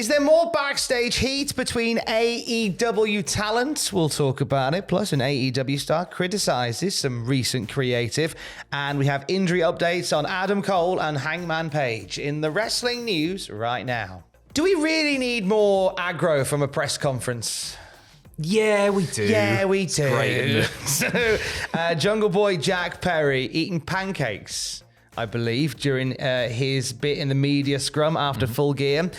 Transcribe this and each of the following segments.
Is there more backstage heat between AEW talent? We'll talk about it. Plus, an AEW star criticizes some recent creative. And we have injury updates on Adam Cole and Hangman Page in the wrestling news right now. Do we really need more aggro from a press conference? Yeah, we do. Yeah, we do. Great, isn't it? So, Jungle Boy Jack Perry eating pancakes, I believe, during his bit in the media scrum after Full Gear,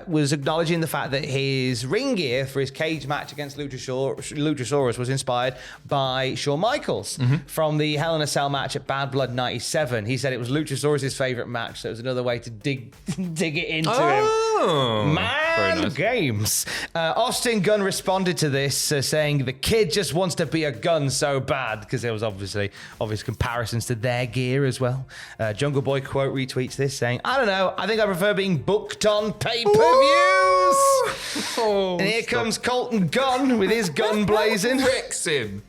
was acknowledging the fact that his ring gear for his cage match against Luchasaurus was inspired by Shawn Michaels from the Hell in a Cell match at Bad Blood 97. He said it was Luchasaurus' favourite match, so it was another way to dig it into him. Man, nice. Games. Austin Gunn responded to this, saying the kid just wants to be a gun so bad, because there was obvious comparisons to their gear as well. Jungle Boy quote retweets this, saying, I don't know, I think I prefer being booked on pay-per-views. And here comes Colton Gunn with his gun blazing. Wrecks him.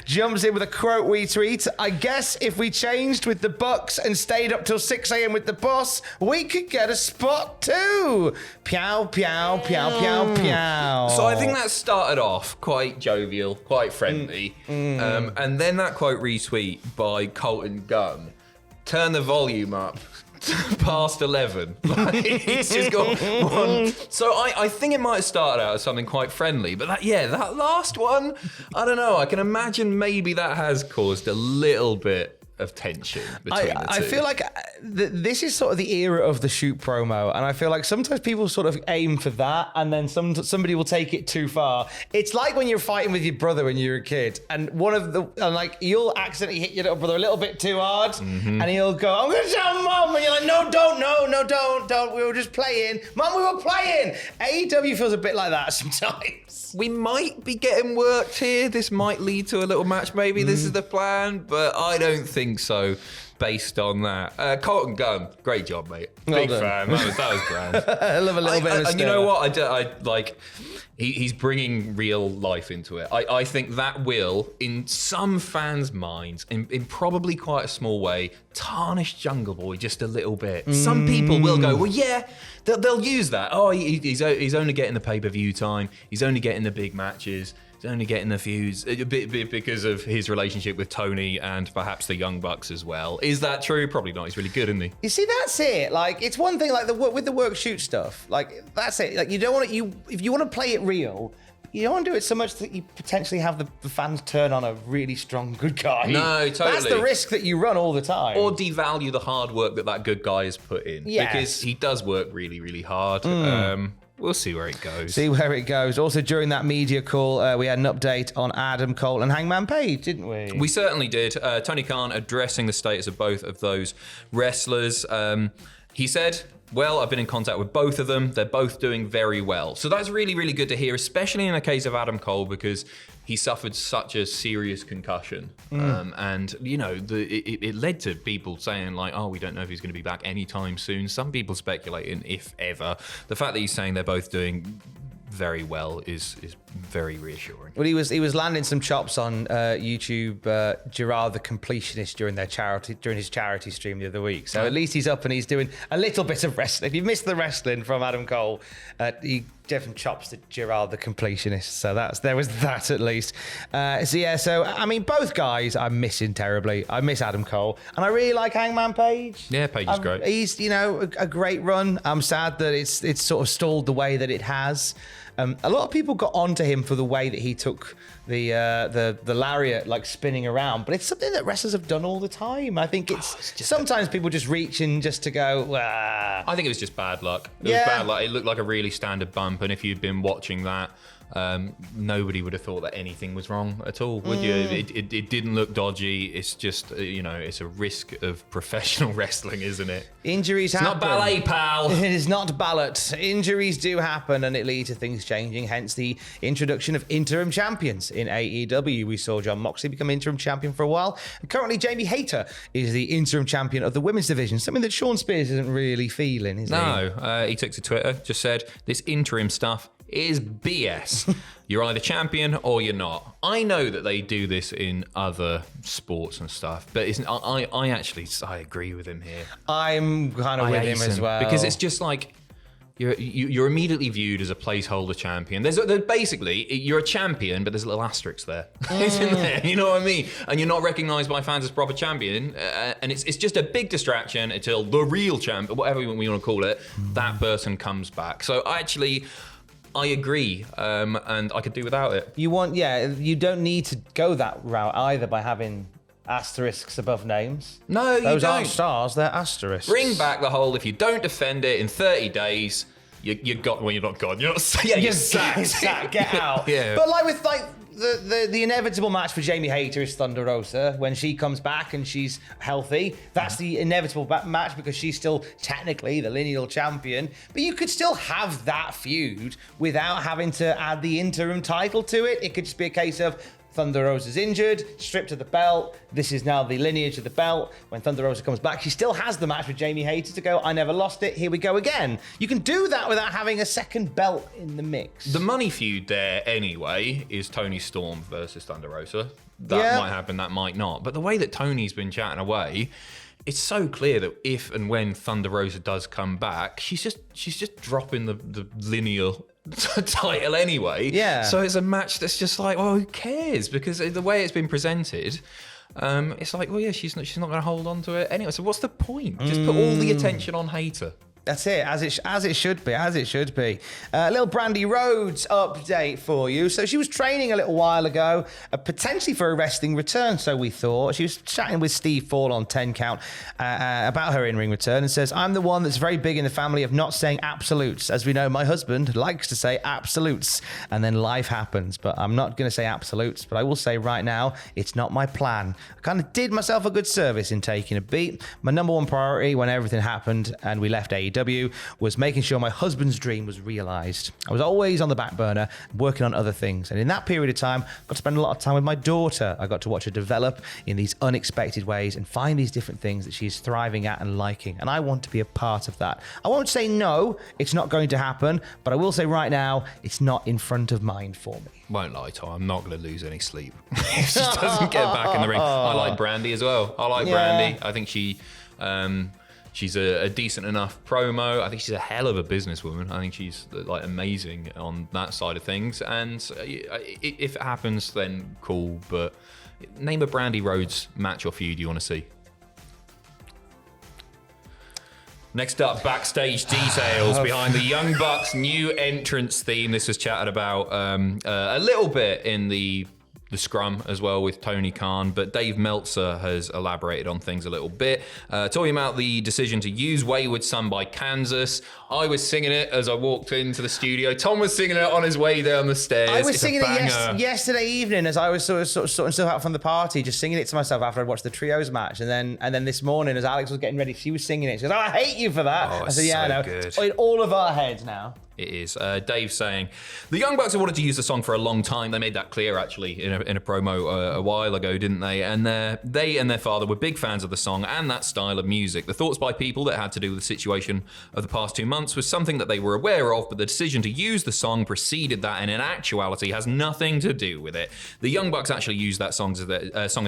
Jumps in with a quote retweet. I guess if we changed with the Bucks and stayed up till 6 a.m. with the boss, we could get a spot too. Pew, pew, pew, pew, pew. So I think that started off quite jovial, quite friendly. And then that quote retweet by Colton Gunn, turn the volume up past 11. Like, he's just got one. So I think it might have started out as something quite friendly, but that last one, I don't know. I can imagine maybe that has caused a little bit of tension between the two. I feel like this is sort of the era of the shoot promo, and I feel like sometimes people sort of aim for that, and then somebody will take it too far. It's like when you're fighting with your brother when you're a kid, and you'll accidentally hit your little brother a little bit too hard, and he'll go, "I'm gonna tell Mom," and you're like, "No, don't. We were just playing, Mom. We were playing." AEW feels a bit like that sometimes. We might be getting worked here. This might lead to a little match. Maybe this is the plan, but I don't think so based on that. Colton Gunn, great job, mate. Big fan. That was grand. I love a little bit of and you know what? I like. He's bringing real life into it. I think that will, in some fans' minds, in probably quite a small way, tarnish Jungle Boy just a little bit. Some people will go, well, yeah, they'll use that. Oh, he's only getting the pay-per-view time. He's only getting the big matches. He's only getting the feuds a bit because of his relationship with Tony and perhaps the Young Bucks as well. Is that true? Probably not. He's really good, isn't he? You see, that's it. Like, it's one thing, like with the work shoot stuff. Like, that's it. Like, you don't want to. If you want to play it real, you don't want to do it so much that you potentially have the fans turn on a really strong good guy. No, totally. That's the risk that you run all the time. Or devalue the hard work that good guy has put in. Yes. Because he does work really, really hard. We'll see where it goes. Also, during that media call, we had an update on Adam Cole and Hangman Page, didn't we? We certainly did. Tony Khan addressing the status of both of those wrestlers. He said, well, I've been in contact with both of them. They're both doing very well. So that's really, really good to hear, especially in the case of Adam Cole, because he suffered such a serious concussion. And, you know, it led to people saying, like, oh, we don't know if he's going to be back anytime soon. Some people speculating, if ever. The fact that he's saying they're both doing very well is very reassuring. Well, he was landing some chops on YouTube, Gerard the Completionist during his charity stream the other week. So at least he's up and he's doing a little bit of wrestling. If you missed the wrestling from Adam Cole, he gave some chops to Gerard the Completionist. So there was that at least. So I mean, both guys I'm missing terribly. I miss Adam Cole, and I really like Hangman Page. Yeah, Page is great. He's a great run. I'm sad that it's sort of stalled the way that it has. A lot of people got onto him for the way that he took the lariat, like spinning around, but it's something that wrestlers have done all the time. I think it's sometimes people just reach in just to go, wah. I think it was just bad luck. It was bad luck. It looked like a really standard bump, and if you'd been watching that, nobody would have thought that anything was wrong at all, would you? It didn't look dodgy. It's just, it's a risk of professional wrestling, isn't it? Injuries happen. It's not ballet, pal. It is not ballot. Injuries do happen, and it leads to things changing, hence the introduction of interim champions in AEW. We saw Jon Moxley become interim champion for a while, and currently Jamie Hayter is the interim champion of the women's division, something that Sean Spears isn't really feeling, is he? No, he took to Twitter, just said, this interim stuff is BS. You're either champion or you're not. I know that they do this in other sports and stuff, but I agree with him here. I'm kind of with him as well. Because it's just like, you're immediately viewed as a placeholder champion. There's basically, you're a champion, but there's a little asterisk there. It's in there, you know what I mean? And you're not recognised by fans as proper champion, and it's just a big distraction until the real champ, whatever we want to call it, that person comes back. So I agree, and I could do without it. You don't need to go that route either by having asterisks above names. No, you Those don't. aren't stars, they're asterisks. Bring back the whole, if you don't defend it in 30 days, you're gone. Well, you're not gone. You're not. Yeah, you're sacked. Get out. Yeah. But with the inevitable match for Jamie Hayter is Thunder Rosa. When she comes back and she's healthy, that's the inevitable match because she's still technically the lineal champion. But you could still have that feud without having to add the interim title to it. It could just be a case of Thunder Rosa's injured, stripped of the belt. This is now the lineage of the belt. When Thunder Rosa comes back, she still has the match with Jamie Hayter to go, I never lost it, here we go again. You can do that without having a second belt in the mix. The money feud there, anyway, is Toni Storm versus Thunder Rosa. That might happen, that might not. But the way that Tony's been chatting away, it's so clear that if and when Thunder Rosa does come back, she's just dropping the lineal title anyway. Yeah. So it's a match that's just like, well, who cares? Because the way it's been presented, it's like, well, yeah, she's not going to hold on to it anyway. So what's the point? Just put all the attention on Hayter. That's it, as it should be. A little Brandi Rhodes update for you. So she was training a little while ago, potentially for a wrestling return, so we thought. She was chatting with Steve Fall on 10 Count about her in-ring return and says, I'm the one that's very big in the family of not saying absolutes. As we know, my husband likes to say absolutes, and then life happens. But I'm not going to say absolutes, but I will say right now, it's not my plan. I kind of did myself a good service in taking a beat. My number one priority when everything happened and we left AEW was making sure my husband's dream was realized. I was always on the back burner, working on other things. And in that period of time, I got to spend a lot of time with my daughter. I got to watch her develop in these unexpected ways and find these different things that she's thriving at and liking. And I want to be a part of that. I won't say no, it's not going to happen, but I will say right now, it's not in front of mind for me. Won't lie, Tom, I'm not going to lose any sleep if she doesn't get back in the ring. I like Brandi as well. Brandi. I think she's a decent enough promo. I think she's a hell of a businesswoman. I think she's amazing on that side of things. And if it happens, then cool. But name a Brandi Rhodes match or feud you want to see. Next up, backstage details behind the Young Bucks' new entrance theme. This was chatted about a little bit in the scrum as well with Tony Khan, but Dave Meltzer has elaborated on things a little bit, talking about the decision to use Wayward Son by Kansas. I was singing it as I walked into the studio. Tom was singing it on his way down the stairs. I was singing it yesterday evening as I was sort of sorting stuff out from the party, just singing it to myself after I'd watched the trios match. And then this morning as Alex was getting ready, she was singing it. She goes, I hate you for that. Oh, I said, yeah, I know. Good. It's in all of our heads now. It is. Dave saying, the Young Bucks have wanted to use the song for a long time. They made that clear, actually, in a promo a while ago, didn't they? And they and their father were big fans of the song and that style of music. The thoughts by people that had to do with the situation of the past 2 months was something that they were aware of, but the decision to use the song preceded that and in actuality has nothing to do with it. The Young Bucks actually used that song as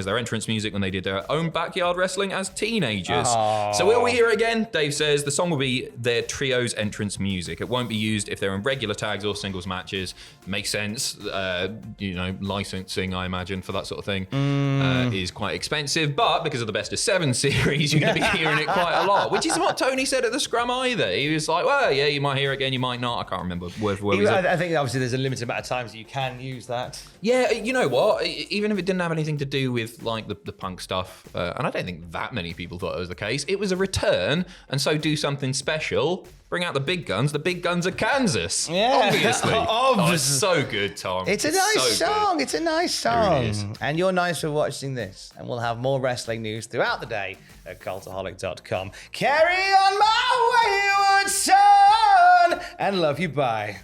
their entrance music when they did their own backyard wrestling as teenagers. Aww. So will we hear it again? Dave says the song will be their trio's entrance music. It won't be used if they're in regular tags or singles matches. Makes sense. Licensing, I imagine, for that sort of thing is quite expensive, but because of the Best of 7 series, you're going to be hearing it quite a lot, which is what Tony said at the scrum either. He was like, well, yeah, you might hear it again, you might not. I can't remember word for word. I think obviously there's a limited amount of times that you can use that. Yeah, you know what? Even if it didn't have anything to do with the punk stuff, and I don't think that many people thought it was the case, it was a return, and so do something special. Bring out the big guns. The big guns are Kansas. Yeah, obviously. Oh, it's so good, Tom. It's a nice song. It's a nice song. It really is. And you're nice for watching this. And we'll have more wrestling news throughout the day at cultaholic.com. Carry on my wayward son. And love you, bye.